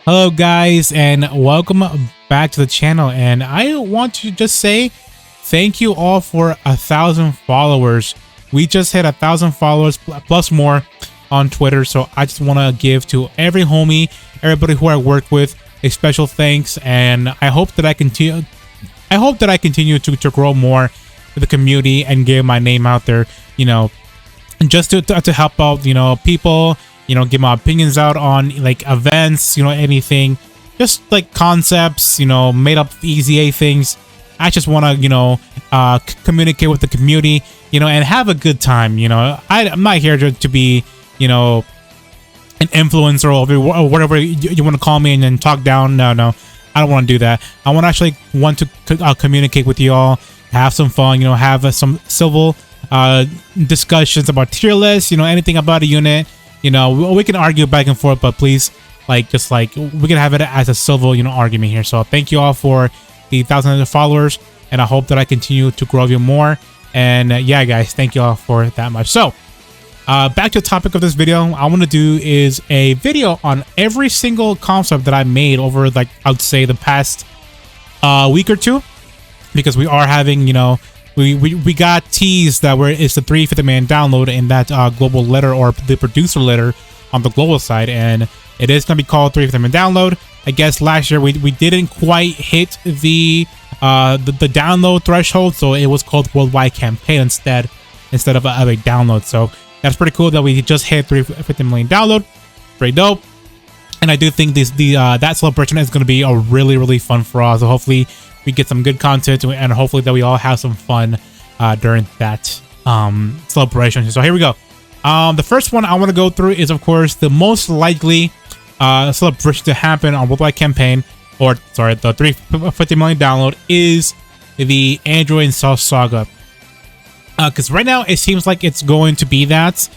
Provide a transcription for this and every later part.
Hello guys, and welcome back to the channel. And I want to just say thank you all for 1,000 followers. We just hit 1,000 followers plus more on Twitter, so I just want to give to every homie, everybody who I work with, a special thanks. And I hope that I continue to grow more with the community and get my name out there, you know, just to help out, you know, people, you know, get my opinions out on like events, you know, anything, just like concepts, you know, made up EZA things. I just want to, you know, communicate with the community, you know, and have a good time. You know, I'm not here to be, you know, an influencer or whatever you want to call me and then talk down. No, I don't want to do that. I want to communicate with you all, have some fun, you know, have some civil discussions about tier lists, you know, anything about a unit. You know, we can argue back and forth, but please, like, just like we can have it as a civil, you know, argument here. So thank you all for the 1,000 followers, and I hope that I continue to grow you more. And yeah, guys, thank you all for that much. So back to the topic of this video, I want to do is a video on every single concept that I made over, like, I would say the past week or two, because we are having, you know, we got teased that it's the 350-man download in that global letter, or the producer letter on the global side, and it is going to be called 350-man download. I guess last year we didn't quite hit the download threshold, so it was called worldwide campaign instead of a download. So that's pretty cool that we just hit 350 million download. Pretty dope. And I do think that celebration is going to be a really fun for us. So hopefully we get some good content, and hopefully that we all have some fun during that celebration. So here we go. The first one I want to go through is, of course, the most likely celebration to happen on worldwide campaign, or sorry, the 350 million download, is the Android and Cell Saga. Because right now it seems like it's going to be that,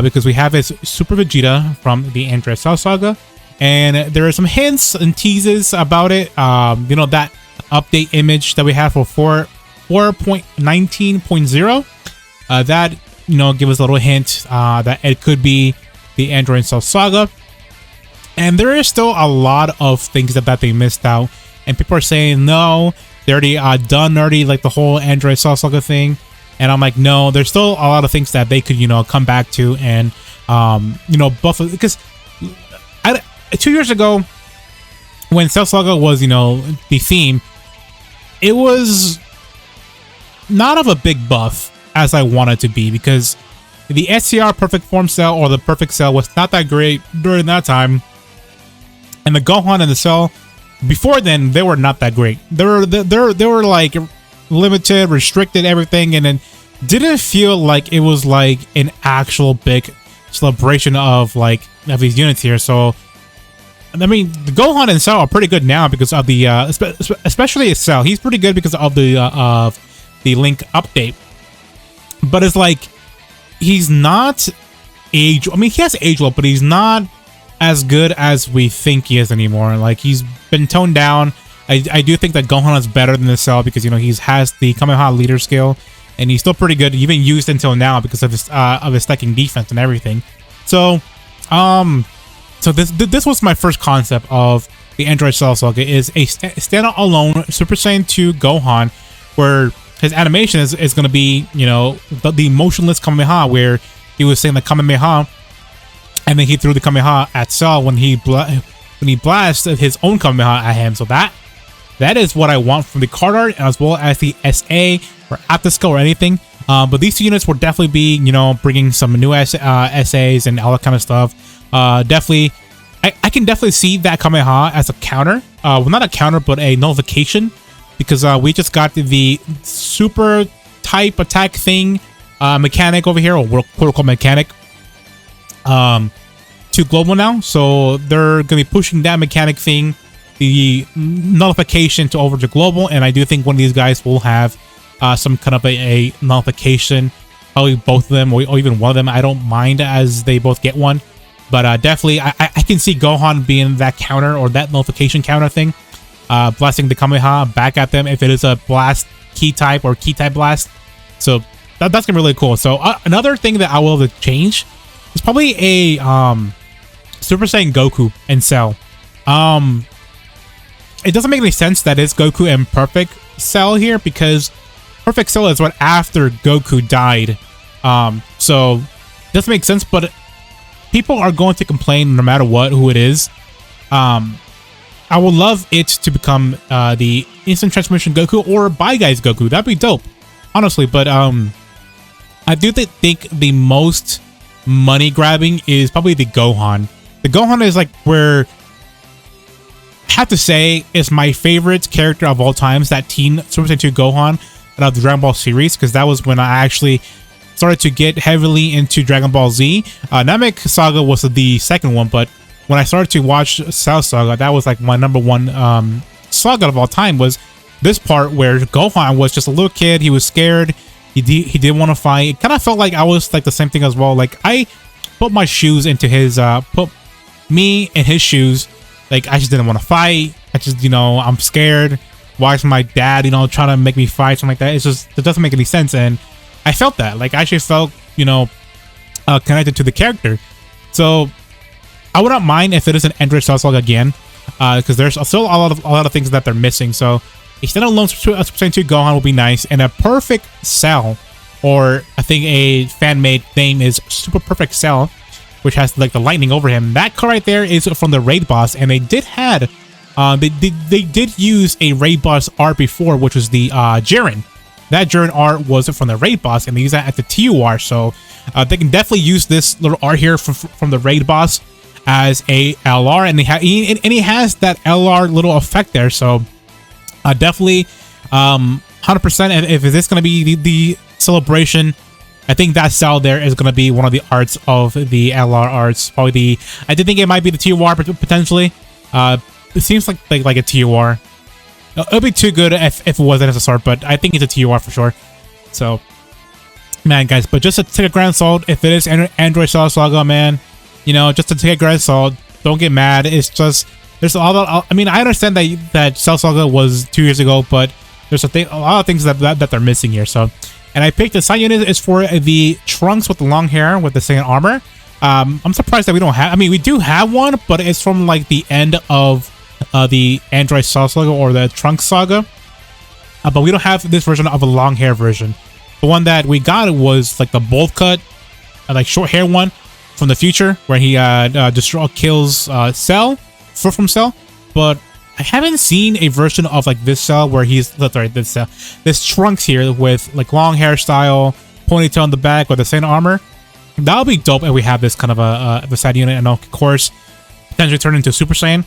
because we have this Super Vegeta from the Android Cell Saga, and there are some hints and teases about it. You know, that update image that we have for 4.19.0, that, you know, give us a little hint that it could be the Android Cell Saga. And there is still a lot of things that they missed out, and people are saying no, they already done like the whole Android Cell Saga thing. And I'm like, no, there's still a lot of things that they could, you know, come back to and you know, buff it. Because 2 years ago, when Cell Saga was, you know, the theme, it was not of a big buff as I wanted to be, because the SCR Perfect Form Cell, or the Perfect Cell, was not that great during that time, and the Gohan and the Cell before then, they were not that great. They were like limited, restricted, everything, and then didn't feel like it was like an actual big celebration of these units here. So I mean, the Gohan and Cell are pretty good now because of the especially Cell. He's pretty good because of the Link update. But it's like, he's not age. I mean, he has age well, but he's not as good as we think he is anymore. Like, he's been toned down. I do think that Gohan is better than the Cell because, you know, he has the Kamehameha leader skill, and he's still pretty good, even used until now because of his stacking defense and everything. So so this was my first concept of the Android Cell Saga, is a standalone Super Saiyan 2 Gohan, where his animation is going to be, you know, the motionless Kamehameha, where he was saying the Kamehameha, and then he threw the Kamehameha at Cell when he blasted his own Kamehameha at him. So that is what I want from the card art, as well as the SA or Aptisco or anything. But these two units will definitely be, you know, bringing some new SAs and all that kind of stuff. Definitely, I can definitely see that Kamehameha as a counter. Well, not a counter, but a nullification, because we just got the super type attack thing mechanic over here, or protocol mechanic, to global now. So they're gonna be pushing that mechanic thing, the nullification, to over to global. And I do think one of these guys will have some kind of a nullification, probably both of them, or even one of them. I don't mind as they both get one, but definitely I can see Gohan being that counter, or that nullification counter thing, blasting the Kamehameha back at them if it is a blast key type or key type blast. So that's gonna be really cool. So another thing that I will change is probably a Super Saiyan Goku and Cell. It doesn't make any sense that it's Goku and Perfect Cell here, because Perfect Cell is what after Goku died. So it doesn't make sense, but people are going to complain no matter what, who it is. I would love it to become the Instant Transmission Goku or Bye Guys Goku. That'd be dope, honestly. But I do think the most money grabbing is probably the Gohan. The Gohan is like where I have to say is my favorite character of all times. That Teen Super Saiyan 2 Gohan out of the Dragon Ball series, because that was when I actually started to get heavily into Dragon Ball Z. Namek Saga was the second one, but when I started to watch Cell Saga, that was like my #1 saga of all time. Was this part where Gohan was just a little kid. He was scared. He didn't want to fight. It kind of felt like I was like the same thing as well. Like I put my shoes into his, put me in his shoes. Like I just didn't want to fight. I just, you know, I'm scared. Why is my dad, you know, trying to make me fight, something like that? It's just, it doesn't make any sense. And I felt that. Like I actually felt, you know, connected to the character. So I would not mind if it is an Android Cell Saga again, because there's still a lot of things that they're missing. So a standalone Super Saiyan 2 Gohan will be nice, and a Perfect Cell, or I think a fan-made name is Super Perfect Cell, which has like the lightning over him. That card right there is from the raid boss, and they did use a raid boss art before, which was the Jiren. That Jiren art was from the raid boss, and they use that at the TUR. So they can definitely use this little art here from the raid boss as a LR, and he has that LR little effect there. So definitely 100%. If this going to be the celebration, I think that cell there is going to be one of the arts of the LR arts. Probably I did think it might be the TUR potentially. It seems like a TUR. It would be too good if it wasn't SSR, but I think it's a TUR for sure. So, man, guys, but just to take a grand salt, if it is Android Cell Saga, man, you know, just to take a grand salt, don't get mad. It's just, there's a lot. I mean, I understand that Cell Saga was 2 years ago, but there's a lot of things that they're missing here. So, and I picked the side unit is for the Trunks with the long hair with the same armor. I'm surprised that we don't have. I mean, we do have one, but it's from like the end of the Android Cell Saga or the Trunks Saga. But we don't have this version of a long hair version. The one that we got was like the bowl cut, like short hair one from the future, where he kills Cell from Cell. But I haven't seen a version of like this Cell where he's this Trunks here with like long hairstyle, ponytail on the back with the same armor. That would be dope if we have this kind of a side unit, and of course potentially turn into Super Saiyan.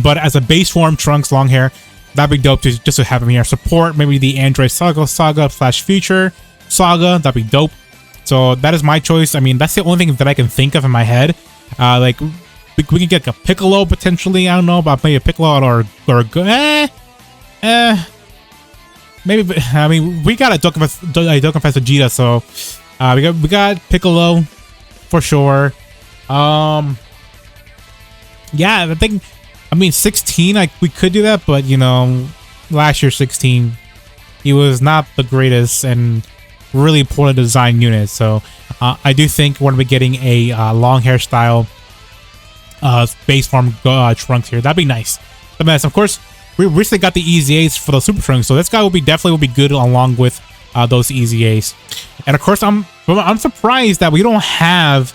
But as a base form Trunks long hair, that'd be dope just to have him here. Support maybe the Android Saga / Future Saga. That'd be dope. So that is my choice. I mean, that's the only thing that I can think of in my head. Like we can get like a Piccolo potentially. I don't know about maybe a Piccolo or maybe. I mean, we got a Dokkan Vegeta, so we got Piccolo for sure. Yeah, I think. I mean, 16, we could do that, but, you know, last year 16, he was not the greatest and really poorly designed unit. So, I do think we're going to be getting a long hairstyle base form Trunks here. That'd be nice. But, man, of course, we recently got the EZAs for the Super Trunks, so this guy definitely will be good along with those EZAs. And, of course, I'm surprised that we don't have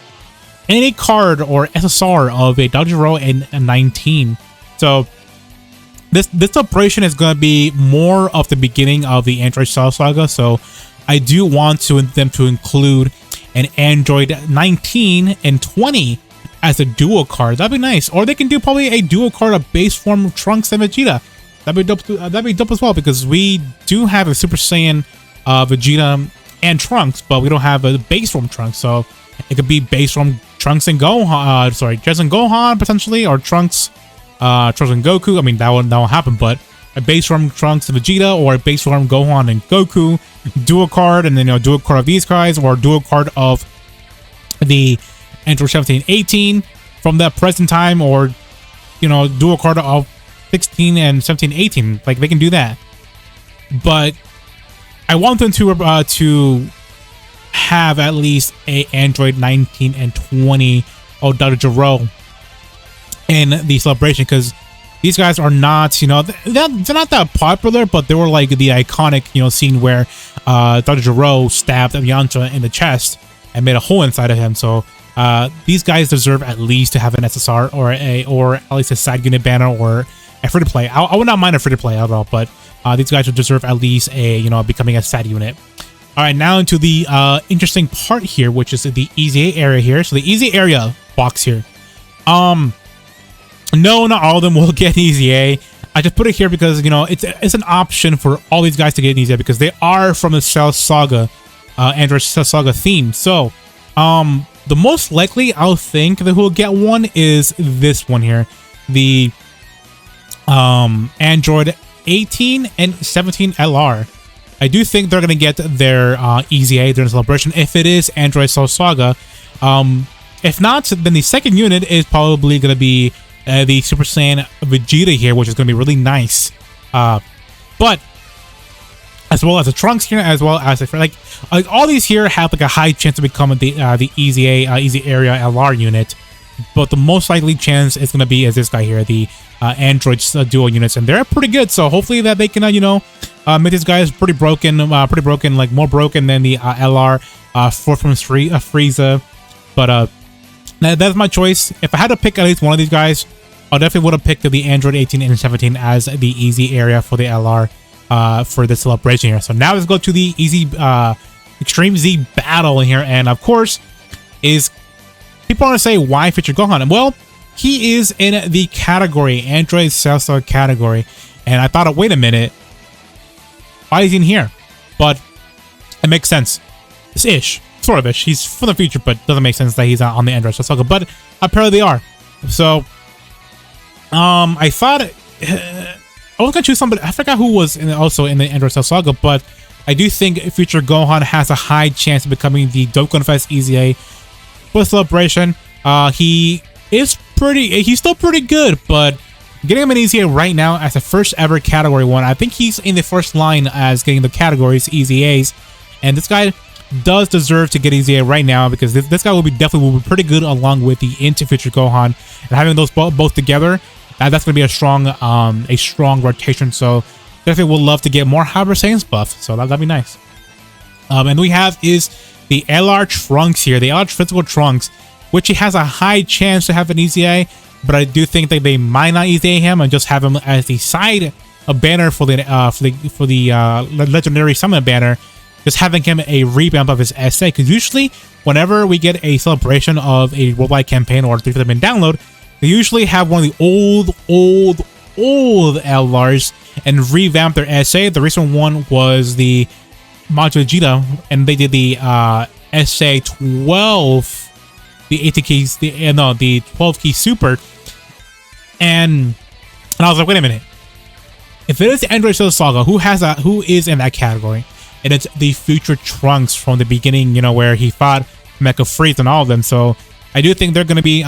any card or SSR of a Dr. Row in 19. So this operation is going to be more of the beginning of the Android Cell Saga. So I do want them to include an Android 19 and 20 as a dual card. That'd be nice. Or they can do probably a dual card of base form Trunks and Vegeta. That'd be dope. That'd be dope as well, because we do have a Super Saiyan Vegeta and Trunks, but we don't have a base form Trunks. So it could be base form Trunks and Gohan, Jez and Gohan potentially, or Trunks and Goku. I mean, that won't happen, but a base form Trunks and Vegeta, or a base form Gohan and Goku, dual card, and then, you know, dual card of these guys, or dual card of the Android 17, 18 from that present time, or, you know, dual card of 16 and 17, 18. Like, they can do that. But I want them to have at least a Android 19 and 20 or Dr. Gero in the celebration, because these guys are not, you know, they're not that popular, but they were like the iconic, you know, scene where Dr. Gero stabbed Yamcha in the chest and made a hole inside of him. So these guys deserve at least to have an SSR or at least a side unit banner or a free to play. I would not mind a free to play at all, but these guys would deserve at least a, you know, becoming a side unit. All right, now into the interesting part here, which is the EZA area here. So the EZA area box here. No, not all of them will get EZA. I just put it here because, you know, it's an option for all these guys to get an EZA because they are from the Cell Saga, Android Cell Saga theme. So, the most likely I'll think that who will get one is this one here, the Android 18 and 17 LR. I do think they're gonna get their EZA during the celebration if it is Android Cell Saga. If not, then the second unit is probably gonna be the Super Saiyan Vegeta here, which is going to be really nice. But as well as the Trunks here, as well as like all these here have like a high chance of becoming the EZA area LR unit. But the most likely chance is going to be as this guy here, the Android dual units, and they're pretty good. So hopefully that they can you know, make these guys pretty broken, like more broken than the LR 4 from Frieza. But that's my choice. If I had to pick at least one of these guys, I definitely would have picked the Android 18 and 17 as the easy area for the LR for the celebration here. So now let's go to the easy Extreme Z battle here. And of course, is people want to say why feature Gohan? Well, he is in the category, Android Cell Saga category. And I thought, wait a minute, why is he in here? But it makes sense. It's Ish. Sort of ish. He's from the future, but doesn't make sense that he's not on the Android Cell Saga. But apparently they are. So, I thought I was gonna choose somebody. I forgot who was also in the Android Cell Saga, but I do think future Gohan has a high chance of becoming the Dokkan Fest EZA for the celebration. He's still pretty good, but getting him an EZA right now as the first ever category 1, I think he's in the first line as getting the categories EZAs, and this guy does deserve to get EZA right now because this guy will be pretty good along with the into future Gohan, and having those both together, that's going to be a strong rotation. So definitely would love to get more Hyper Saiyans buff, so that'd be nice. And we have is the LR Trunks here, the LR physical Trunks, which he has a high chance to have an EZA, but I do think that they might not EZA him and just have him as the side banner for the legendary summon banner. Just having him a revamp of his SA, because usually whenever we get a celebration of a worldwide campaign or 3-for-the-min download, they usually have one of the old LRs and revamp their SA. The recent one was the Majin Vegeta, and they did the SA 12, the 80 keys, the 12 key super, and I was like, wait a minute, if it is the Android Cell Saga, who is in that category? And it's the future Trunks from the beginning, you know, where he fought Mecha Frieza and all of them. So I do think they're going to be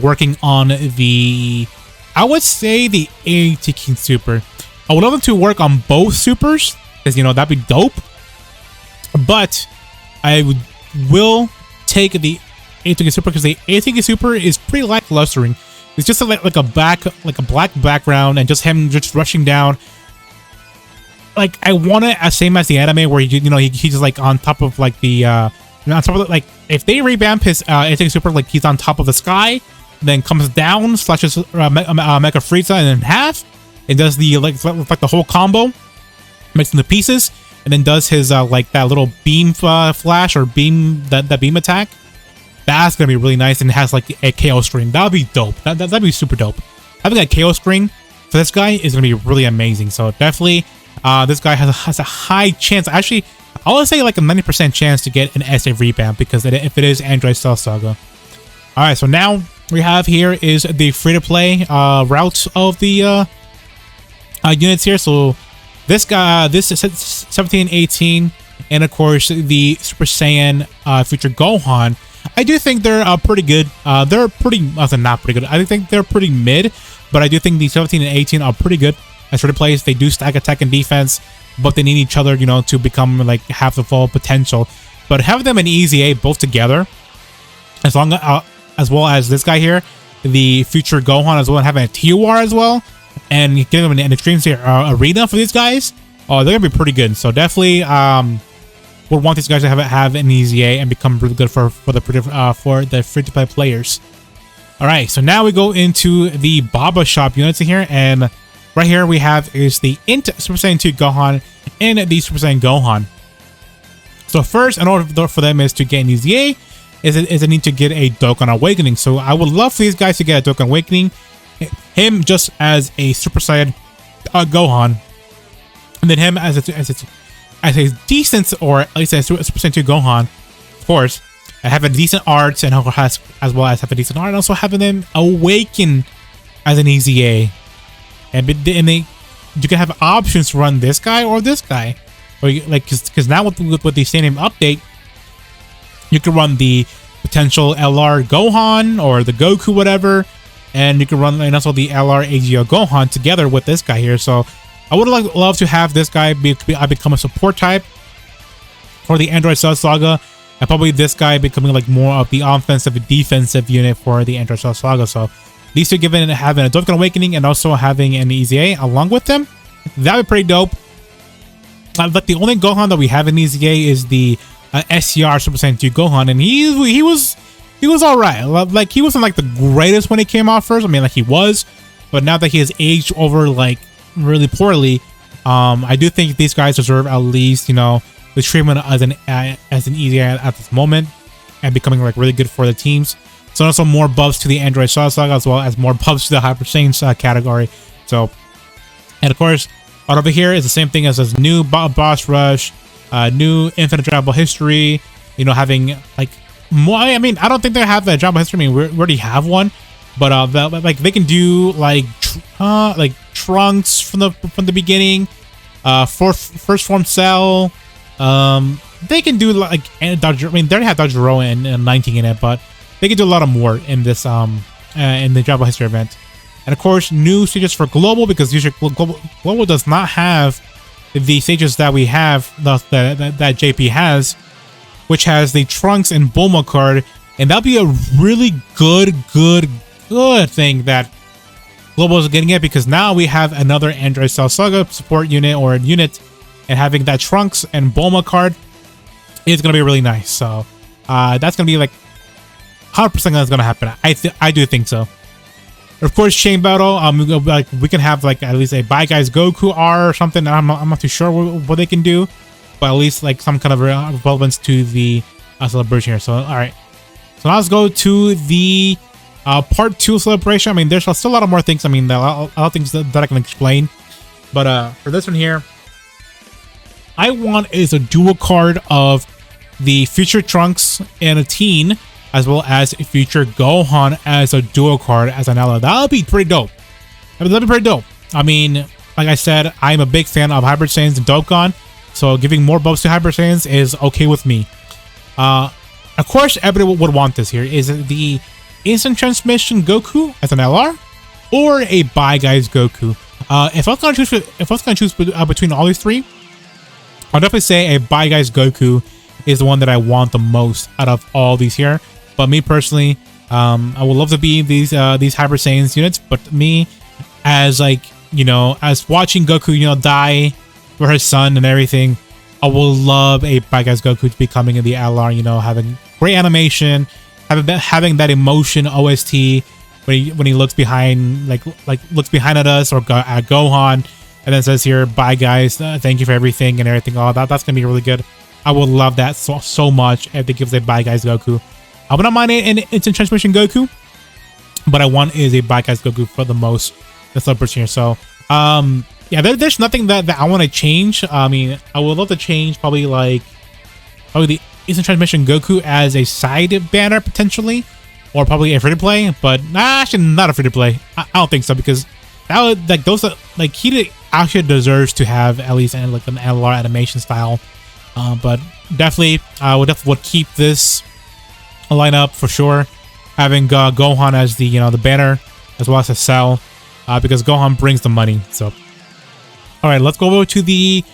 working on the, I would say the 80 King Super. I would love them to work on both supers, because, you know, that'd be dope. But I will take the 80 King Super because the 80 King Super is pretty lacklustering. It's just like a black background and just him just rushing down. Like, I want it as same as the anime where he's just like on top of like the on top of like, if they revamp his Instinct Super, like he's on top of the sky, then comes down, slashes Mecha Frieza in half, and does the like the whole combo, makes into pieces, and then does his like that little beam flash or beam that beam attack. That's gonna be really nice, and it has like a KO screen. That'd be dope. That'd be super dope. Having a KO screen for this guy is gonna be really amazing. So definitely. This guy has a high chance. Actually, I would say like a 90% chance to get an SA revamp because if it is Android Cell Saga. Alright, so now we have here is the free-to-play route of the units here. So this guy, this is 17, 18, and of course the Super Saiyan future Gohan. I do think they're pretty good. They're pretty, not pretty good. I think they're pretty mid, but I do think the 17 and 18 are pretty good. As for the players, they do stack attack and defense, but they need each other, you know, to become like have the full potential. But having them in EZA both together, as well as this guy here, the future Gohan as well, and having a TOR as well, and getting them in an extreme arena for these guys, oh, they're gonna be pretty good. So definitely would want these guys to have an EZA and become really good for the free-to-play players. All right, so now we go into the Baba Shop units in here, and right here we have is the Int Super Saiyan 2 Gohan and the Super Saiyan Gohan. So first, in order for them is to get an EZA, is a need to get a Dokkan Awakening. So I would love for these guys to get a Dokkan Awakening, him just as a Super Saiyan Gohan, and then him as a decent, or at least a Super Saiyan 2 Gohan, of course, and have a decent art, and as well as have a decent art, and also having them awaken as an EZA. And you can have options to run this guy or this guy, or because now with the same update, you can run the potential LR Gohan or the Goku whatever, and you can run and also the LR AGO Gohan together with this guy here. So I would love to have this guy become a support type for the Android Cell Saga, and probably this guy becoming like more of the offensive defensive unit for the Android Cell Saga. So these two having a Dokkan Awakening and also having an EZA along with them, that would be pretty dope. But the only Gohan that we have in EZA is the SCR Super Saiyan 2 Gohan, and he was all right. Like, he wasn't like the greatest when he came out first. I mean, like, he was, but now that he has aged over like really poorly, I do think these guys deserve at least, you know, the treatment as an EZA at this moment, and becoming like really good for the teams. So also more buffs to the Android Cell Saga, as well as more buffs to the Hyper Saiyan category. So, and of course, right over here is the same thing as new Boss Rush, new Infinite Dragon Ball History. You know, having like more. I mean, I don't think they have a Dragon Ball History. I mean, we already have one, but like they can do like Trunks from the beginning, first form Cell. They can do like Dr. I mean, they already have Dr. Zero and 19 in it, but they can do a lot of more in this in the Dragon Ball History event. And of course, new stages for Global, because usually Global does not have the stages that we have, that JP has, which has the Trunks and Bulma card, and that'll be a really good thing that Global is getting it, because now we have another Android Cell Saga support unit or unit, and having that Trunks and Bulma card is gonna be really nice. So that's gonna be like 100% that's gonna happen. I do think so. Of course, Chain Battle. Like we can have like at least a Bye Guys Goku R or something. I'm not too sure what they can do, but at least like some kind of relevance to the celebration here. So all right, so now let's go to the part 2 celebration. I mean, there's still a lot of more things. I mean, a lot of things that I can explain, but for this one here, I want is a dual card of the future Trunks and a teen, as well as a future Gohan as a dual card as an ally. That would be pretty dope. That'd be pretty dope. I mean, like I said, I'm a big fan of Hybrid Saiyans and Dokkan, so giving more buffs to Hybrid Saiyans is okay with me. Of course, everybody would want this here. Is it the Instant Transmission Goku as an LR, or a Bye Guys Goku? If I was gonna choose between all these three, I'll definitely say a Bye Guys Goku is the one that I want the most out of all these here. But me personally, I would love to be these Hybrid Saiyans units. But me, as like, you know, as watching Goku, you know, die for his son and everything, I will love a Bye Guys Goku to be coming in the LR. You know, having great animation, having that emotion OST when he looks behind, like looks behind at us or at Gohan, and then says here, "Bye guys, thank you for everything," and everything. All that's gonna be really good. I would love that so much if they give a Bye Guys Goku. I would not mind an Instant Transmission Goku, but I want is a Bye Guys Goku for the most. The celebration here. So yeah, there's nothing that I want to change. I mean, I would love to change probably the Instant Transmission Goku as a side banner potentially, or probably a free to play. But actually not a free to play. I don't think so, because that would like those like he actually deserves to have at least like an LR animation style. But definitely, would keep this lineup for sure. Having Gohan as the the banner, as well as a Cell, because Gohan brings the money. So, all right, let's go over to the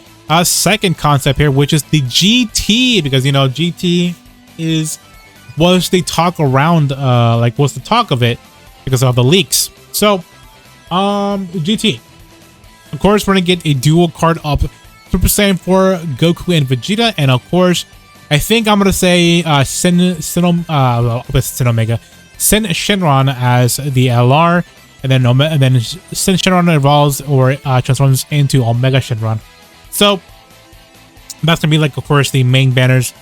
second concept here, which is the GT, because GT was the talk around, was the talk of it because of the leaks. So, GT. Of course, we're gonna get a dual card up Super Saiyan 4 Goku and Vegeta, and of course, I think I'm gonna say Sen Shenron as the LR, and then Sen Shenron evolves or transforms into Omega Shenron. So that's gonna be like, of course, the main banners.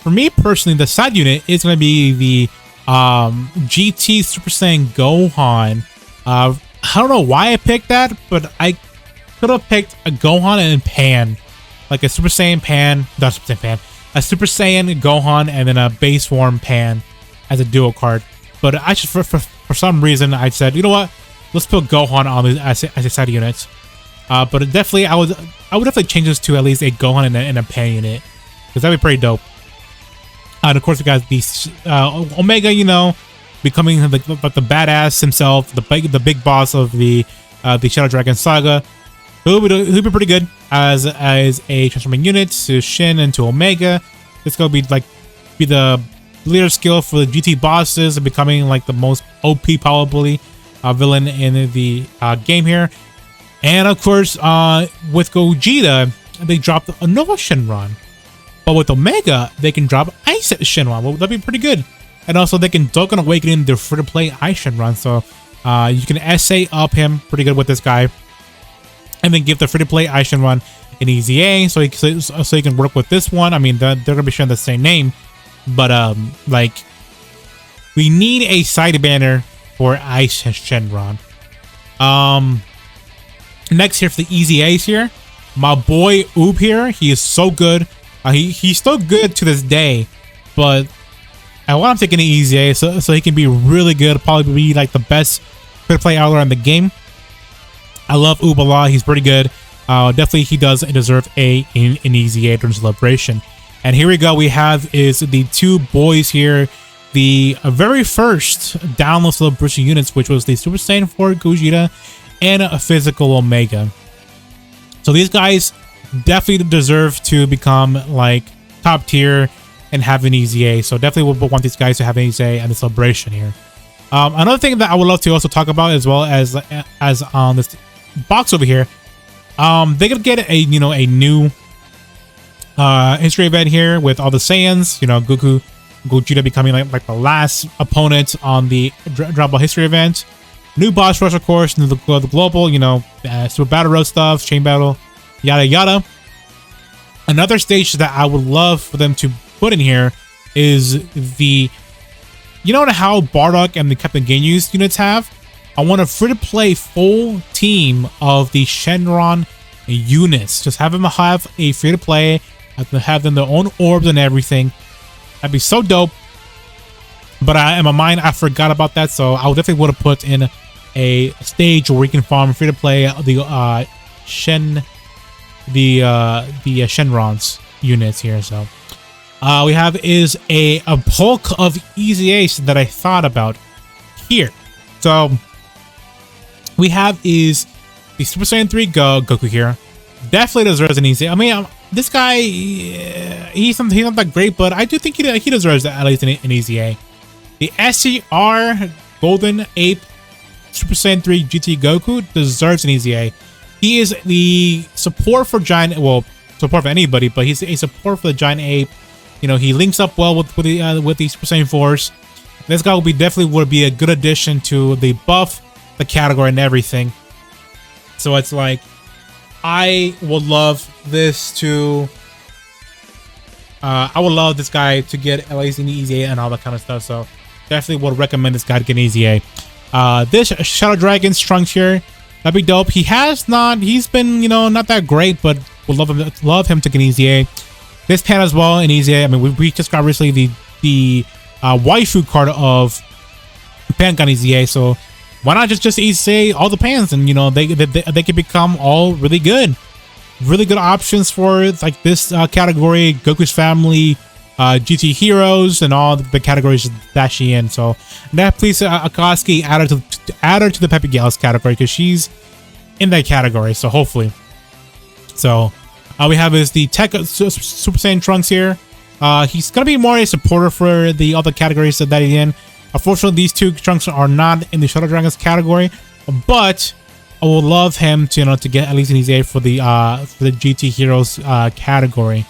For me personally, the side unit is gonna be the GT Super Saiyan Gohan. I don't know why I picked that, but I could have picked a Gohan and Pan, like a Super Saiyan Pan, not Super Saiyan Pan, a Super Saiyan Gohan and then a base form Pan as a dual card. But I just for some reason I said, you know what, let's put Gohan on as a side unit. But definitely I would definitely change this to at least a Gohan and a Pan unit, because that'd be pretty dope. And of course we got the Omega, you know, becoming the badass himself, the big boss of the Shadow Dragon Saga. He'll be pretty good as a transforming unit to Shin and to Omega. It's gonna be the leader skill for the GT bosses, and becoming like the most OP probably villain in the game here. And of course, with Gogeta, they dropped a Nova Shenron, but with Omega, they can drop Ice Shenron. Well, that'd be pretty good. And also, they can Dokkan Awakening their free-to-play Ice Shenron, so you can SA up him pretty good with this guy. And then give the free-to-play Ice Shenron an easy A, so you can work with this one. I mean, they're gonna be sharing the same name, but like, we need a side banner for Ice Shenron. Next here for the easy A's here, my boy Oob here. He is so good. He's still good to this day, but I want him taking an easy A so he can be really good. Probably be like the best free-to-play outlaw in the game. I love Oob a lot. He's pretty good. Definitely he does deserve an easy A during celebration. And here we go. We have is the two boys here. The very first download celebration units, which was the Super Saiyan 4 Gogeta and a physical Omega. So these guys definitely deserve to become like top tier and have an easy A. So definitely we'll want these guys to have an easy A at the celebration here. Another thing that I would love to also talk about, as well as on this box over here, they could get a new history event here with all the Saiyans. You know, Gogeta becoming like the last opponent on the Dragon Ball history event. New boss rush, of course, and the global, Super Battle Road stuff, Chain Battle, yada yada. Another stage that I would love for them to put in here is the, how Bardock and the Captain Genyu's units have? I want a free-to-play full team of the Shenron units. Just have them have a free-to-play, have them their own orbs and everything. That'd be so dope. But in my mind, I forgot about that, so I definitely would have put in a stage where we can farm free-to-play the Shenron's units here. So we have is a bulk of easy Ace that I thought about here. So we have is the Super Saiyan 3 Goku here. Definitely deserves an easy. I mean, this guy, he's not that great, but I do think he deserves at least an easy A. The SCR Golden Ape Super Saiyan 3 GT Goku deserves an easy A. He is the support for Giant, well, support for anybody, but he's a support for the Giant Ape. He links up well with the Super Saiyan 4s. This guy would be a good addition to the buff, the category, and everything. So it's like, I would love this to. I would love this guy to get at least an easy A and all that kind of stuff. So definitely would recommend this guy to get an easy A. This Shadow Dragon Trunks here, that'd be dope. He's been, not that great, but would love him to get an easy A. This Pan as well, an easy A. I mean, we just got recently the waifu card of Pan got an easy A, so why not just easy A all the Pans, and they can become all really good options for like this category, Goku's family, GT heroes, and all the categories that she in. So that please Akatsuki add her to the Peppy Gals category, because she's in that category. So hopefully. So we have is the Tech Super Saiyan Trunks here. He's gonna be more a supporter for the other categories that he's in. Unfortunately, these two Trunks are not in the Shadow Dragons category, but I would love him to, you know, to get at least an EZA for the GT Heroes category.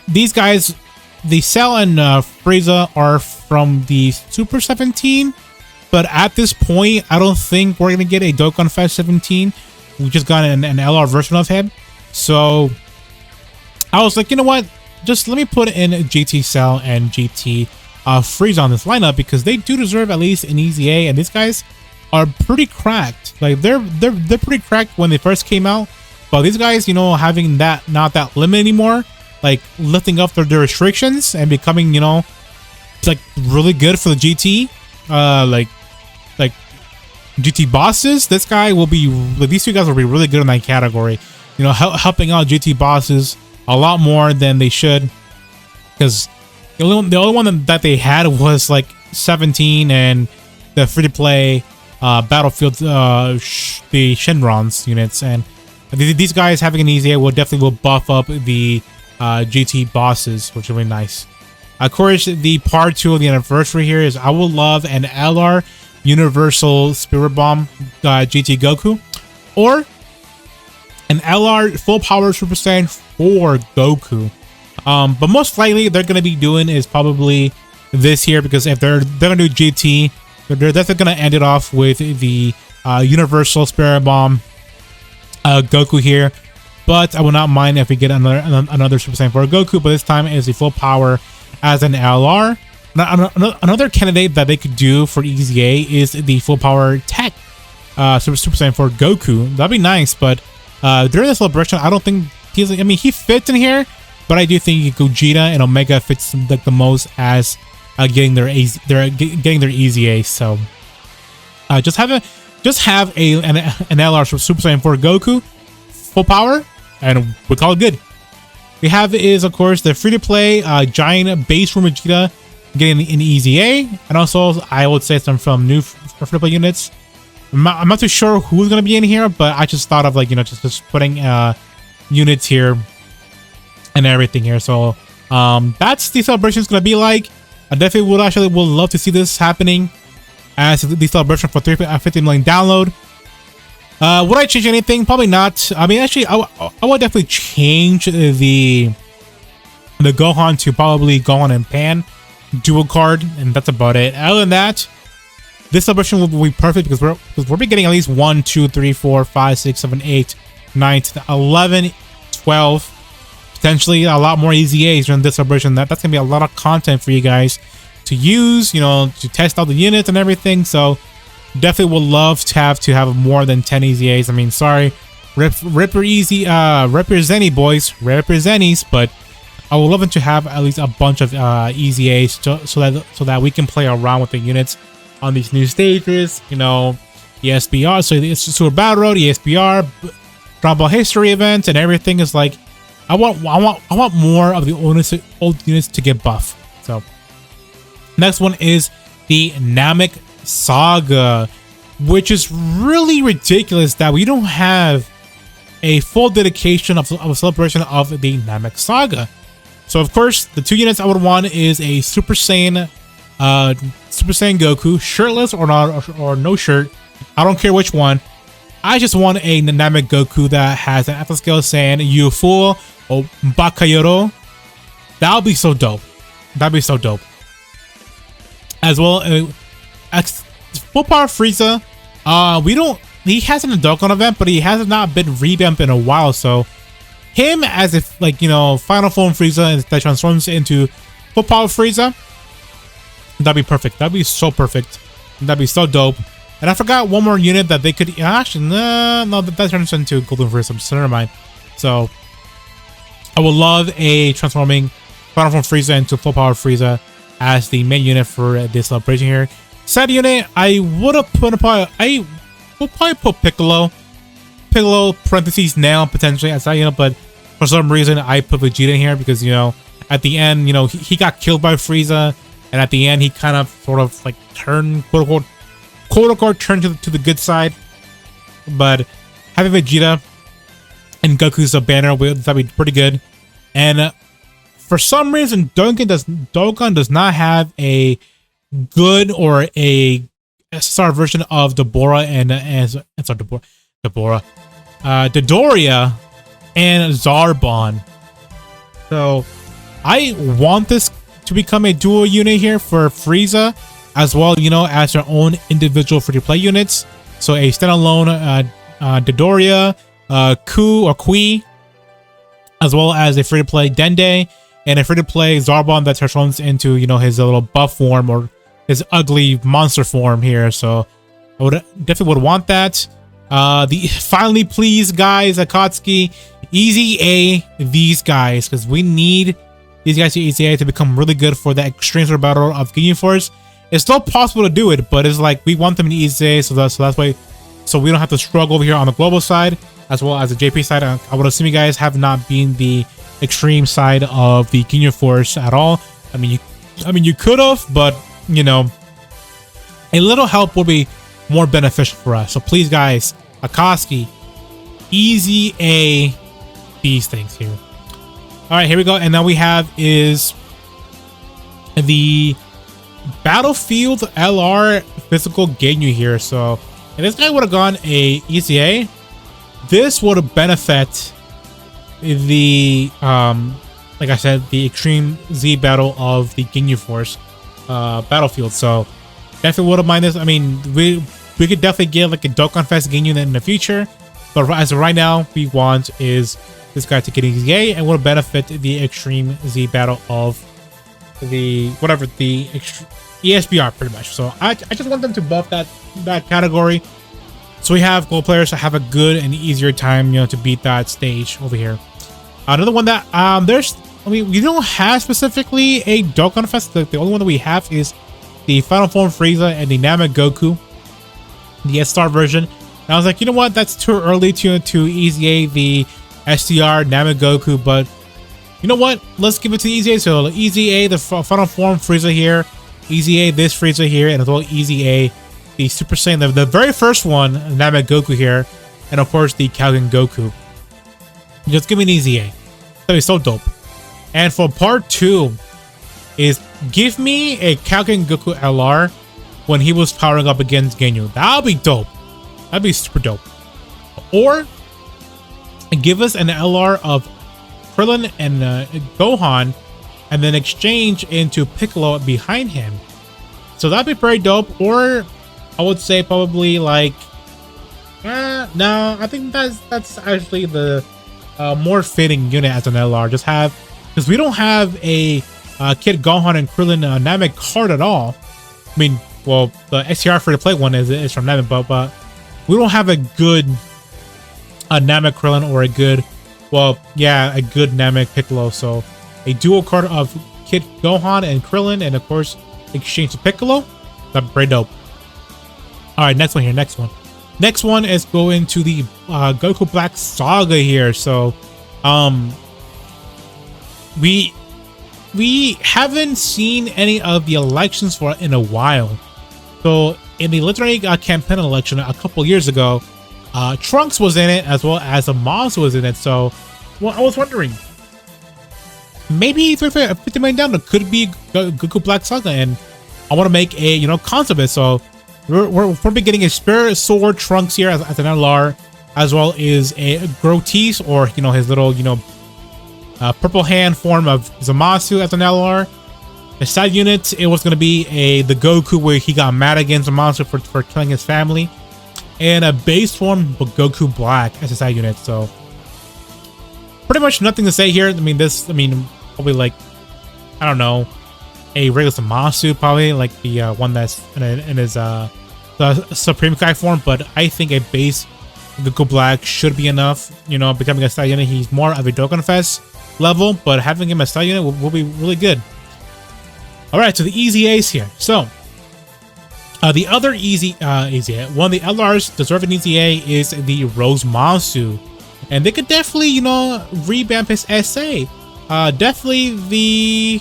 These guys, the Cell and Frieza are from the Super 17, but at this point, I don't think we're gonna get a Dokkan Fest 17. We just got an LR version of him, so I was like, you know what? Just let me put in GT Cell and GT Frieza on this lineup because they do deserve at least an EZA, and these guys are pretty cracked. Like they're pretty cracked when they first came out, but these guys, you know, having that not that limit anymore, like lifting up their restrictions and becoming, you know, like really good for the GT, like GT bosses. This guy will be, like, these two guys will be really good in that category. You know, helping out GT bosses a lot more than they should, because the only one that they had was like 17 and the free-to-play Battlefield, the Shenron's units, and these guys having an EZA will definitely buff up the GT bosses, which will be nice. Of course, the part 2 of the anniversary here is I will love an LR Universal Spirit Bomb GT Goku, or an LR Full Power Super Saiyan 4 Goku. But most likely they're going to be doing is probably this here, because if they're going to do GT, they're definitely going to end it off with the Universal Spirit Bomb Goku here. But I will not mind if we get another Super Saiyan 4 Goku, but this time is the full power as an LR. Another candidate that they could do for EZA is the full power tech Super Saiyan 4 Goku. That'd be nice, but during the celebration, I don't think he's, I mean, he fits in here, but I do think Gogeta and Omega fits like the most as getting their EZA. So just have an LR Super Saiyan 4 Goku full power, and we call it good. We have is, of course, the free-to-play giant base room Vegeta getting an EZA, and also I would say some from new free-to-play units. I'm not too sure who's gonna be in here, but I just thought of, like, you know, just putting units here and everything here. So that's the celebration's gonna be like. I definitely would love to see this happening as the celebration for 50 million download. Would I change anything? Probably not. I mean, actually, I would definitely change the Gohan to probably Gohan and Pan dual card, and that's about it. Other than that, this celebration will be perfect because we'll be getting at least 1, 2, 3, 4, 5, 6, 7, 8, 9, 11, 12, potentially a lot more EZAs during this celebration. That's gonna be a lot of content for you guys to use, you know, to test out the units and everything. So definitely would love to have more than 10 EZAs. I mean, sorry, representing boys, representies, but I would love it to have at least a bunch of EZAs so that we can play around with the units on these new stages. You know, the SBR, so it's Super Battle Road, the SBR, Dragon Ball History events, and everything is like, I want more of the old units to get buff. So next one is the Namek Saga, which is really ridiculous that we don't have a full dedication of a celebration of the Namek Saga. So of course, the two units I would want is a Super Saiyan Goku, shirtless or not, or no shirt. I don't care which one. I just want a Namek Goku that has an Atlas-scale Saiyan, Yufu or Bakayoro. That would be so dope. That'd be so dope. As well, full power Frieza. He hasn't a Dokkan event, but he has not been revamped in a while. So him as if, like, you know, final form Frieza that transforms into full power Frieza. That'd be perfect. That'd be so perfect. That'd be so dope. And I forgot one more unit that they could actually no, that turns into Golden Frieza. So never mind. So I would love a transforming final form Frieza into full power Frieza as the main unit for this celebration here. Sad unit, I would have put I would probably put Piccolo parentheses now potentially as that unit, but for some reason I put Vegeta in here because, you know, at the end, you know, he got killed by Frieza, and at the end he kind of sort of like turned quote unquote turned to the good side. But having Vegeta and Goku's a banner, that'd be pretty good. And for some reason Dokkan does not have a good or a SSR version of Deborah and sorry, Dodoria and Zarbon. So I want this to become a dual unit here for Frieza, as well, you know, as their own individual free-to-play units. So a standalone Dodoria, Ku or Kui, as well as a free-to-play Dende, and a free-to-play Zarbon that transforms into, you know, his little buff form or his ugly monster form here. So I would definitely want that. Finally, please, guys, Akatsuki, Easy A these guys, because we need these guys to Easy A to become really good for the Extreme Super Battle of Ginyu Force. It's still possible to do it, but it's like we want them in Easy A, so that's why, so we don't have to struggle over here on the global side as well as the JP side. I would assume you guys have not been the extreme side of the Ginyu Force at all. I mean, you could have, but you know, a little help will be more beneficial for us. So please, guys, Akatsuki, Easy A these things here. All right, here we go. And now we have is the Battlefield LR physical Ginyu here. So if this guy would have gone a Easy A, this would have benefit the like I said, the Extreme Z battle of the Ginyu Force Battlefield. So definitely wouldn't mind this. I mean, we could definitely get like a Dokkan Fest Ginyu in the future, but as of right now, we want is this guy to get Easy A and will benefit the Extreme Z battle of the whatever the ESBR pretty much. So I just want them to buff that category, so we have gold players to have a good and easier time, you know, to beat that stage over here. Another one that we don't have specifically a Dokkan Fest. The only one that we have is the Final Form Frieza and the Namek Goku, the S-Star version. And I was like, you know what, that's too early to Easy A the STR Namek Goku, but you know what, let's give it to Easy A. So Easy A the Final Form Frieza here, Easy A this Frieza here, and as well Easy A the Super Saiyan, the very first one, Namek Goku here, and of course the Kaioken Goku. Just give me an Easy A. That'd be so dope. And for part 2 is give me a Kaioken Goku LR when he was powering up against Ginyu. That'll be dope. That'd be super dope. Or give us an LR of Krillin and Gohan, and then exchange into Piccolo behind him. So that'd be very dope. Or I would say probably like, no, I think that's actually the more fitting unit as an LR. Just have, because we don't have a Kid Gohan and Krillin Namek card at all. I mean, well, the STR free to play one is from Namek, but we don't have a good Namek Krillin or a good, well, yeah, a good Namek Piccolo. So a dual card of Kid Gohan and Krillin, and of course exchange to Piccolo. That'd be pretty dope. All right, next one here. Next one is going to the Goku Black Saga here. So we haven't seen any of the elections for in a while. So in the legendary campaign election a couple years ago, Trunks was in it as well as Maz was in it. So, well, I was wondering, maybe 50 million down, it could be Goku Black Saga, and I want to make a, you know, concept. So we're probably getting a Spirit Sword Trunks here as an LR, as well as a Grotees, or you know, his little, you know, purple hand form of Zamasu as an LR. The side unit, it was going to be the Goku where he got mad against Zamasu for killing his family, and a base form of Goku Black as a side unit. So pretty much nothing to say here. I mean, probably like, I don't know, a regular Zamasu, probably like the one that's in his the Supreme Kai form, but I think a base Goku Black should be enough. You know, becoming a side unit, he's more of a Dokkan Fest level, but having him a side unit will be really good. All right, so the Easy A's here. So the other Easy A, one of the LRs deserving Easy A is the Rose Masu, and they could definitely, you know, revamp his SA. Definitely the,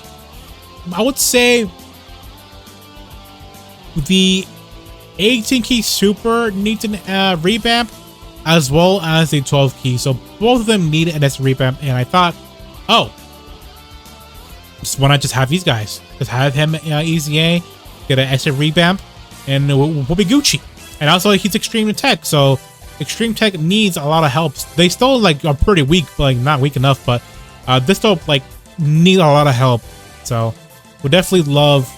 I would say, the 18 key super needs an revamp, as well as the 12 key. So both of them need an S revamp, and I thought, oh, why not just have these guys? Just have him Easy A, get an extra revamp, and we'll be Gucci. And also, he's extreme tech, so extreme tech needs a lot of help. They still like are pretty weak, but like not weak enough, but this still like need a lot of help. So we'll definitely love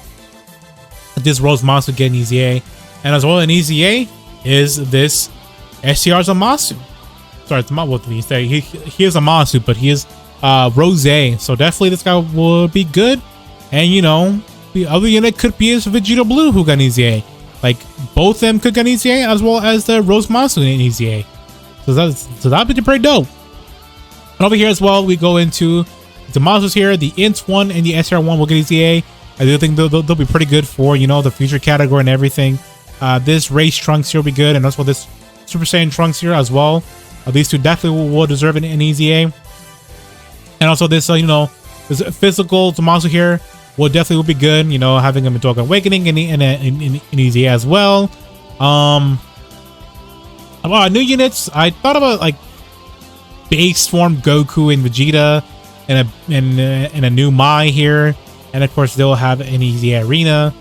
this Rose monster getting EZA. And as well, an EZA is this STR Zamasu. Sorry, it's not what he say. He is a Zamasu, but he is Rose. So definitely this guy will be good. And you know, the other unit could be his Vegeta Blue who got an EZA. Like both of them could get an EZA as well as the Rose monster in EZA. So that'd be pretty dope. And over here as well, we go into the monsters here. The Int 1 and the SR 1 will get EZA. I do think they'll be pretty good for, you know, the future category and everything. This Race Trunks here will be good, and also this Super Saiyan Trunks here as well. These two definitely will deserve an EZA. And also this, you know, this physical monster here will definitely be good. You know, having him in Dokkan Awakening and in EZA as well. About new units, I thought about like Base Form Goku and Vegeta, and a new Mai here, and of course they'll have an EZA Arena.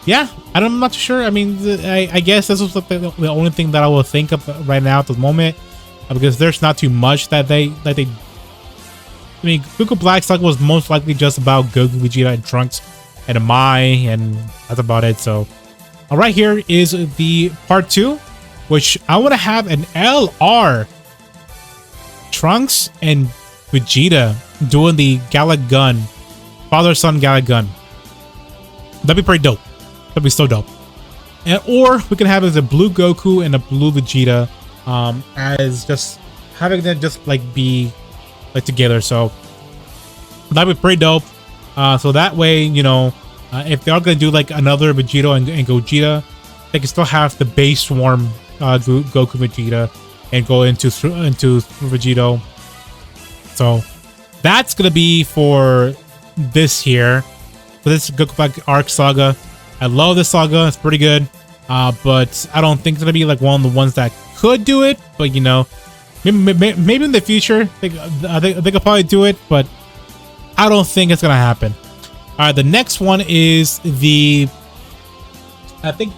Yeah, I'm not too sure. I mean, I guess this was the only thing that I will think of right now at the moment, because there's not too much that they. I mean, Goku Black Saga was most likely just about Goku, Vegeta, and Trunks, and a Mai, and that's about it. So, right here is the part 2, which I want to have an LR Trunks and Vegeta doing the Gallic Gun, father-son Gallic Gun. That'd be pretty dope. That'd be so dope. And or we can have it as a blue Goku and a blue Vegeta, as just having them just like be like together. So that'd be pretty dope. So that way, you know, if they are gonna do like another Vegeta and Gogeta, they can still have the base form Goku Vegeta and go into Vegito. So that's gonna be for this here, for this Goku Black Arc Saga. I love this saga, it's pretty good, but I don't think it's gonna be like one of the ones that could do it. But you know, maybe in the future they could probably do it, but I don't think it's gonna happen. All right, the next one is the, I think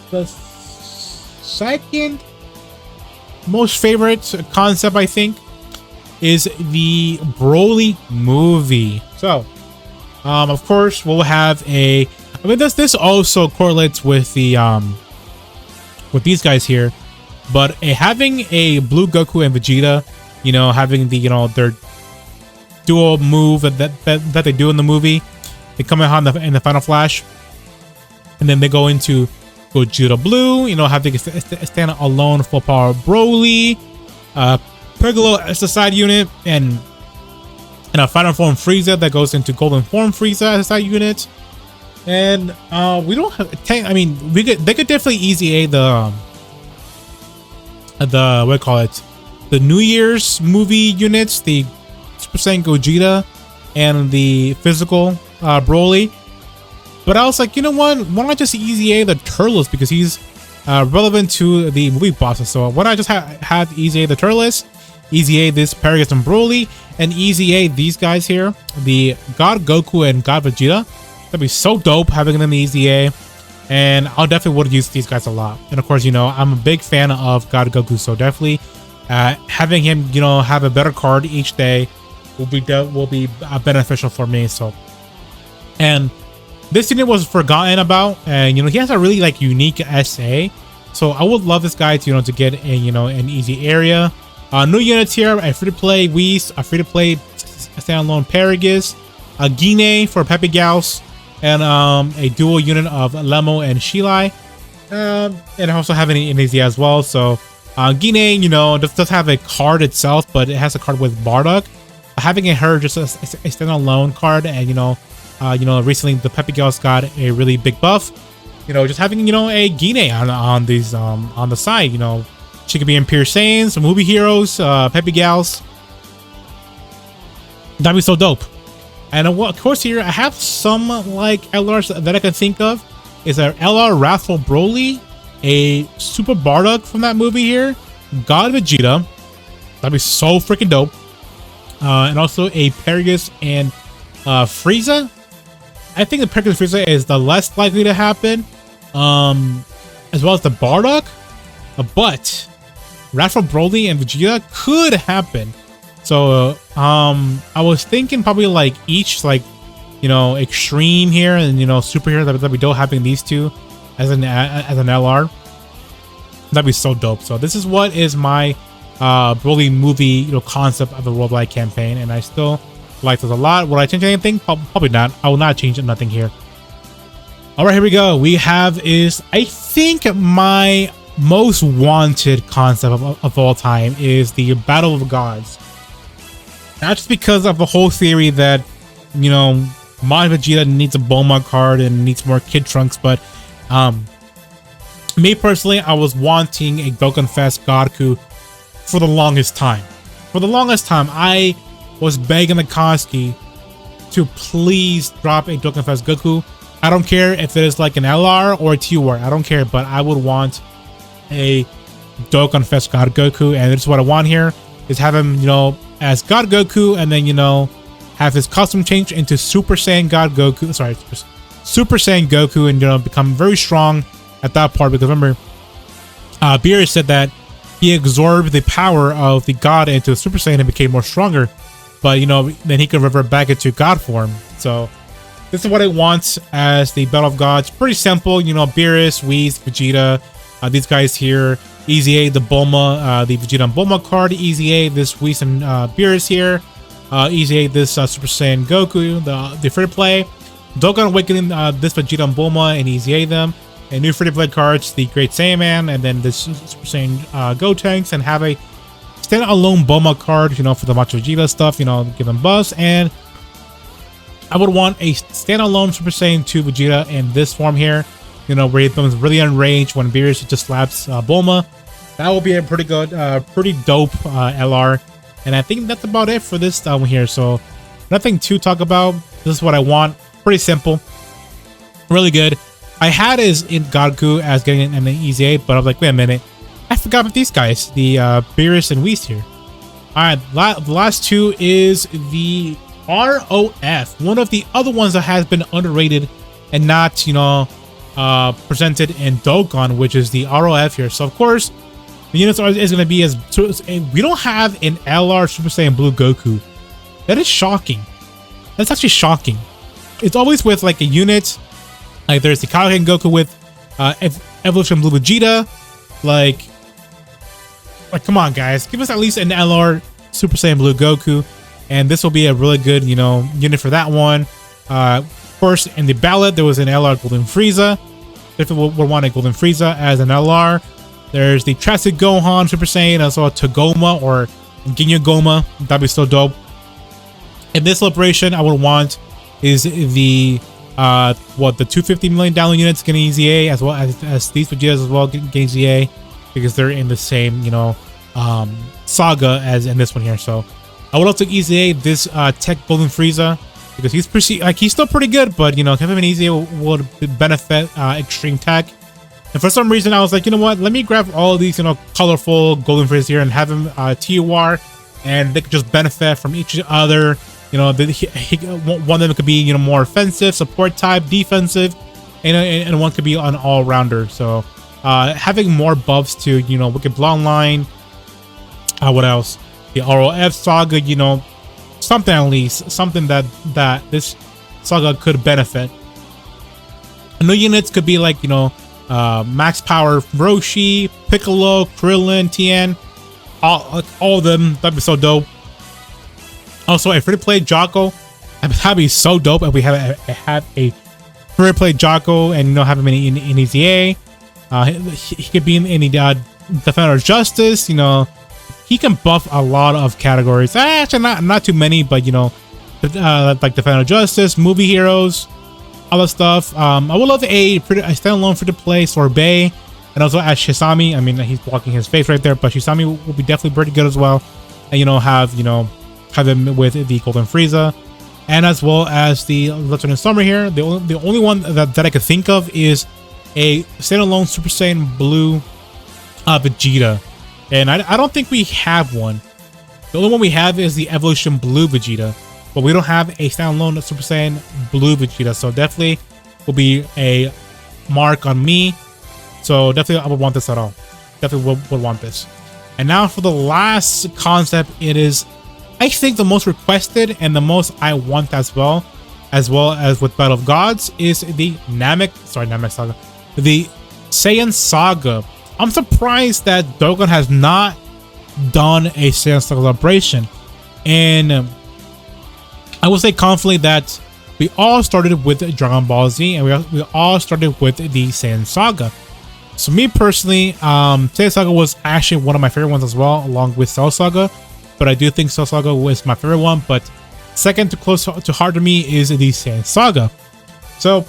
the second most favorite concept, I think, is the Broly movie. So of course we'll have a, I mean this also correlates with the with these guys here, but having a blue Goku and Vegeta, you know, having the, you know, their dual move that they do in the movie, they come out in the Final Flash, and then they go into Gogeta Blue, you know, having a stand alone full power Broly, Piccolo as the side unit, and a Final Form Frieza that goes into Golden Form Frieza as a side unit. And we don't have, I mean, they could definitely EZA the what do you call it, the New Year's movie units, the Super Saiyan Gogeta and the physical Broly. But I was like, you know what, why not just EZA the Turles, because he's relevant to the movie bosses. So why not just have EZA the Turles, EZA this Paragus and Broly, and EZA these guys here, the God Goku and God Vegeta. That'd be so dope having them in the EZA, and I'll definitely would use these guys a lot. And of course, you know, I'm a big fan of God Goku, so definitely having him, you know, have a better card each day will be beneficial for me. So, and this unit was forgotten about, and you know, he has a really like unique SA. So I would love this guy to, you know, to get a, you know, an easy area. New units here: a free to play Whis, a free to play standalone Paragus, a Guinea for Pepe Gauss, and a dual unit of Lemo and Shilai, and also have an EZA as well. So Guinea, you know, does have a card itself, but it has a card with Bardock. Having her just a standalone card, and you know, recently the Pepe Gauss got a really big buff. You know, just having, you know, a Guinea on these on the side, you know, she could be in Pure Saiyans, some movie heroes, Pepe Gauss. That'd be so dope. And of course here I have some like LRs that I can think of. Is a LR Wrathful Broly, a Super Bardock from that movie here, God Vegeta. That'd be so freaking dope. And also a Paragus and Frieza. I think the Pegasus Frieza is the less likely to happen, as well as the Bardock. But Wrathful Broly and Vegeta could happen. So I was thinking probably like each like, you know, extreme here and, you know, superhero that we don't having these two as an LR. That'd be so dope. So this is what is my Broly movie, you know, concept of the worldwide campaign, and I still like this a lot. Would I change anything? Probably not. I will not change nothing here. All right, here we go. We have is, I think, my most wanted concept of all time is the Battle of Gods. Not just because of the whole theory that, you know, Mod Vegeta needs a Bulma card and needs more Kid Trunks, but me personally, I was wanting a Dokkan Fest Godku for the longest time. For the longest time, I was begging the Koski to please drop a Dokkan Fest Goku. I don't care if it is like an LR or a TUR. I don't care, but I would want a Dokkan Fest God Goku, and this is what I want here, is have him, you know, as God Goku, and then, you know, have his costume change into Super Saiyan God Goku. Sorry, Super Saiyan Goku, and, you know, become very strong at that part, because remember, Beerus said that he absorbed the power of the God into Super Saiyan and became more stronger, but, you know, then he could revert back into God form. So this is what I want as the Battle of Gods. Pretty simple, you know, Beerus, Whis, Vegeta, these guys here, Easy A, the Bulma, the Vegeta and Bulma card, Easy A, this Whis and Beerus here, Easy A, this Super Saiyan Goku, the free to play, Dokkan Awakening, this Vegeta and Bulma, and Easy A them, and new free to play cards, the Great Saiyaman, and then this Super Saiyan Gotenks, and have a standalone Bulma card, you know, for the Macho Vegeta stuff, you know, give them buffs. And I would want a standalone Super Saiyan 2 Vegeta in this form here, you know, where he becomes really unraged when Beerus just slaps Bulma. That will be a pretty good, pretty dope LR. And I think that's about it for this one here. So nothing to talk about. This is what I want. Pretty simple. Really good. I had is in Godku as getting an Easy 8, but I was like, wait a minute. I forgot about these guys, the Beerus and Whis here. All right, the last two is the ROF, one of the other ones that has been underrated and not, you know, presented in Dokkan, which is the ROF here. So of course, the units is going to be as we don't have an LR Super Saiyan Blue Goku. That is shocking. That's actually shocking. It's always with like a unit. Like there's the Kaioken Goku with Evolution Blue Vegeta. Like come on, guys, give us at least an LR Super Saiyan Blue Goku, and this will be a really good, you know, unit for that one. Of course, in the ballot there was an LR Golden Frieza. If we would want a Golden Frieza as an LR, there's the Trastic Gohan Super Saiyan, as well as Togoma or Ginyu Goma. That'd be so dope. In this celebration, I would want is the the 250 million download units getting Easy A, as well as these Vegetas as well getting Easy A, because they're in the same, you know, saga as in this one here. So I would also Easy A this Tech Golden Frieza, because he's pretty, like, he's still pretty good, but, you know, having an Easy A would benefit Extreme Tech. And for some reason I was like, you know what, let me grab all of these, you know, colorful Golden Frieza here and have them TUR, and they could just benefit from each other. You know, one of them could be, you know, more offensive, support type, defensive, and one could be an all-rounder. So having more buffs to, you know, Wicked Bloodline, what else? The ROF saga, you know, something at least, something that this saga could benefit. New units could be like, you know, Max Power Roshi, Piccolo, Krillin, Tien, all of them. That'd be so dope. Also, a free-to-play Jocko. That'd be so dope if we have a free-to-play Jocko, and, you know, have him in Easy A. He could be in any Defender of Justice. You know, he can buff a lot of categories. Actually, not too many, but, you know, like Defender of Justice, movie heroes, all that stuff. I would love a standalone free-to-play Sorbet, and also as Shisami. I mean, he's blocking his face right there, but Shisami will be definitely pretty good as well. And, you know, have him with the Golden Frieza, and as well as the Lieutenant Summer here. The only one that I could think of is a standalone Super Saiyan Blue Vegeta, and I don't think we have one. The only one we have is the Evolution Blue Vegeta, but we don't have a standalone Super Saiyan Blue Vegeta, so definitely will be a mark on me. So definitely I would want this at all. Definitely would want this. And now for the last concept, it is, I think, the most requested and the most I want as well as with Battle of Gods, is the Namek Saga, the Saiyan Saga. I'm surprised that Dokkan has not done a Saiyan Saga celebration, and I will say confidently that we all started with Dragon Ball Z, and we all started with the Saiyan Saga. So me personally, Saiyan Saga was actually one of my favorite ones as well, along with Cell Saga. But I do think Cell Saga was my favorite one. But second to close to heart to me is the Saiyan Saga. So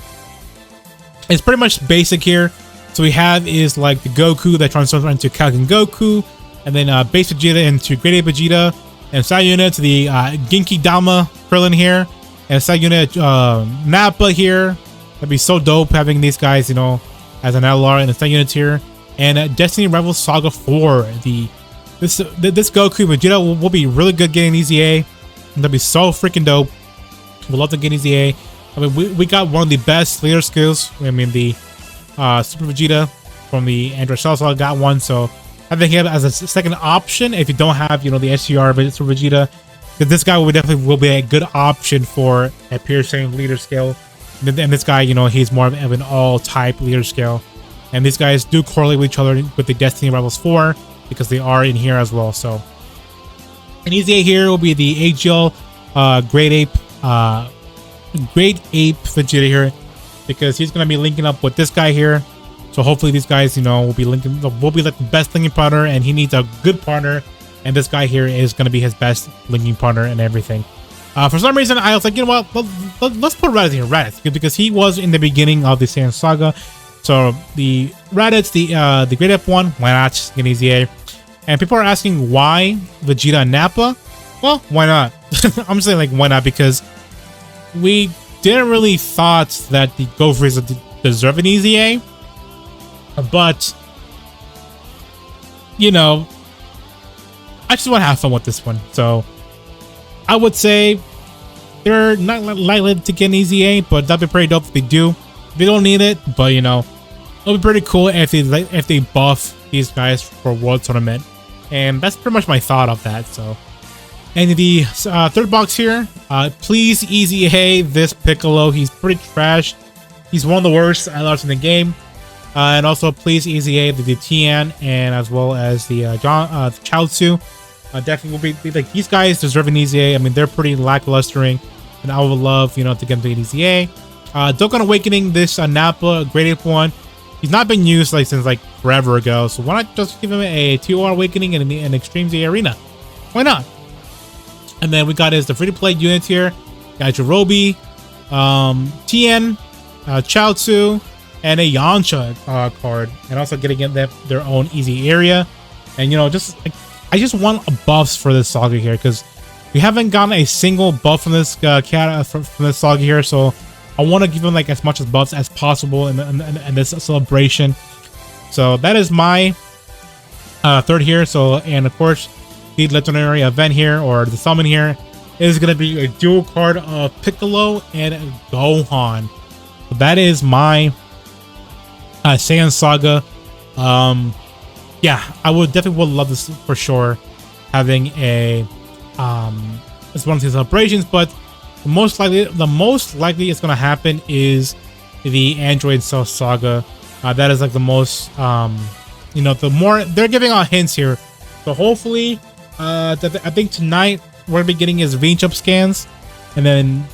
it's pretty much basic here. So we have is like the Goku that transforms into Kaioken Goku, and then base Vegeta into Great Ape Vegeta, and side unit to the Genki Dama Krillin here, and side unit Nappa here. That'd be so dope having these guys, you know, as an LR and the side units here. And Destiny Rivals Saga 4. This Goku Vegeta will be really good getting EZA. That'd be so freaking dope. We'd love to get EZA. I mean, we got one of the best leader skills. I mean, the Super Vegeta from the Android Cell Saga got one, so having him as a second option if you don't have, you know, the SGR Super Vegeta, because this guy will be a good option for a piercing leader skill. And this guy, you know, he's more of an all-type leader skill. And these guys do correlate with each other with the Destiny Rivals 4 because they are in here as well. So an EZA here will be the AGL Great Ape Vegeta here, because he's going to be linking up with this guy here. So hopefully these guys, you know, will be like the best linking partner, and he needs a good partner. And this guy here is going to be his best linking partner and everything. For some reason, I was like, you know what, let's put Raditz here, Raditz, because he was in the beginning of the Saiyan Saga. So the Raditz, the Great Ape one, why not get EZA? And people are asking why Vegeta and Nappa. Well, why not? I'm saying like why not, because we didn't really thought that the Go Frieza deserve an EZA, but you know, I just want to have fun with this one. So I would say they're not likely to get an EZA, but that'd be pretty dope if they do. They don't need it, but you know, it'll be pretty cool if they buff these guys for World Tournament. And that's pretty much my thought of that. So, and the third box here, please EZA this Piccolo. He's pretty trash. He's one of the worst LRs in the game. And also please EZA the Tian, and as well as the Chaozu. Definitely will be like, these guys deserve an EZA. I mean, they're pretty lacklustering, and I would love, you know, to get them to an EZA. Dokkan Awakening, this Nappa Great Ape one, he's not been used like since like forever ago, so why not just give him a TOR Awakening and an Extreme Z Arena? Why not? And then we got the free-to-play units here. Got Jirobe, Tien, Chaozu, and a Yamcha card, and also getting in their own easy area. And you know, just like, I just want buffs for this saga here, because we haven't gotten a single buff from this from this saga here, so I want to give them like as much as buffs as possible in this celebration. So that is my third here. So, and of course, the legendary event here, or the summon here, is going to be a dual card of Piccolo and Gohan. So that is my Saiyan Saga. Yeah, I would definitely love this for sure, having a it's one of the celebrations. But the most likely it's gonna happen is the Android Cell Saga. That is like the most you know, the more they're giving out hints here. So hopefully I think tonight we're gonna be getting his Vein Up scans, and then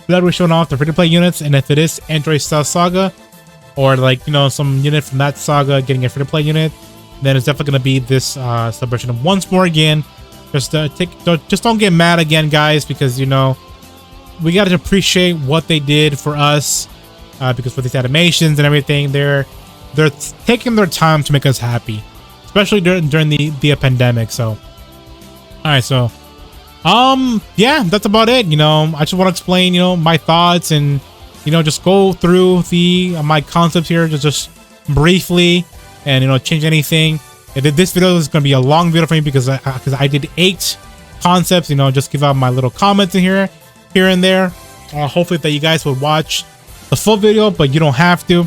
that we're showing off the free-to-play units. And if it is Android Cell Saga, or like, you know, some unit from that saga getting a free-to-play unit, then it's definitely going to be this celebration once more again. Just don't get mad again, guys, because, you know, we got to appreciate what they did for us, because with these animations and everything, they're taking their time to make us happy, especially during the pandemic. So, all right, so yeah, that's about it. You know, I just want to explain, you know, my thoughts, and you know, just go through my concepts here just briefly, and you know, change anything. This video is going to be a long video for me because I did 8 concepts. You know, just give out my little comments in here, here and there. Hopefully that you guys would watch the full video, but you don't have to.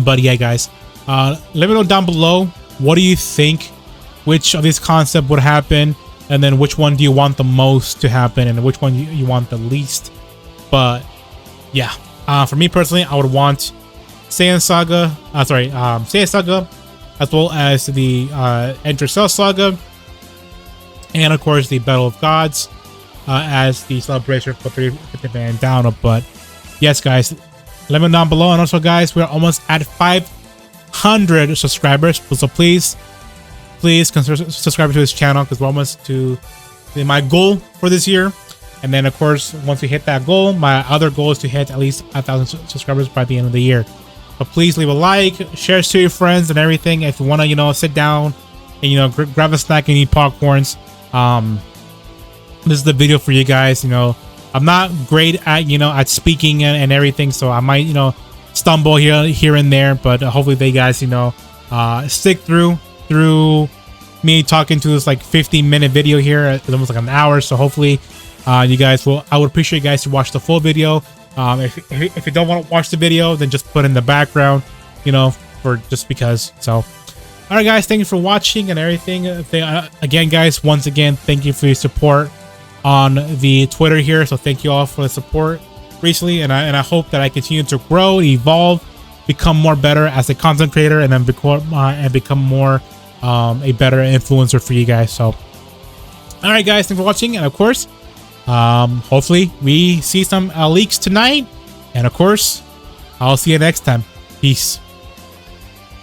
But yeah, guys, let me know down below, what do you think? Which of these concepts would happen? And then which one do you want the most to happen? And which one you want the least? But yeah, for me personally, I would want Saiyan Saga, Saiyan Saga, as well as the Enter Cell Saga, and of course the Battle of Gods as the celebration for 350 man down. But yes, guys, let me know down below. And also, guys, we're almost at 500 subscribers, so please consider subscribing to this channel, because we're almost to my goal for this year. And then, of course, once we hit that goal, my other goal is to hit at least 1,000 subscribers by the end of the year. But please leave a like, share to your friends and everything. If you want to, sit down and, grab a snack and eat popcorns, this is the video for you guys. I'm not great at, at speaking and everything, so I might, stumble here and there, but hopefully they guys, stick through me talking to this like 15-minute video here. It's almost like an hour, so hopefully you guys will. I would appreciate you guys to watch the full video. If you don't want to watch the video, then just put in the background, for just because. So, all right, guys, thank you for watching and everything. Again, guys, once again, thank you for your support on the Twitter here. So thank you all for the support recently, and I hope that I continue to grow, evolve, become more better as a content creator, and then become more a better influencer for you guys. So, all right, guys, thanks for watching, and of course, hopefully we see some leaks tonight, and of course, I'll see you next time. Peace.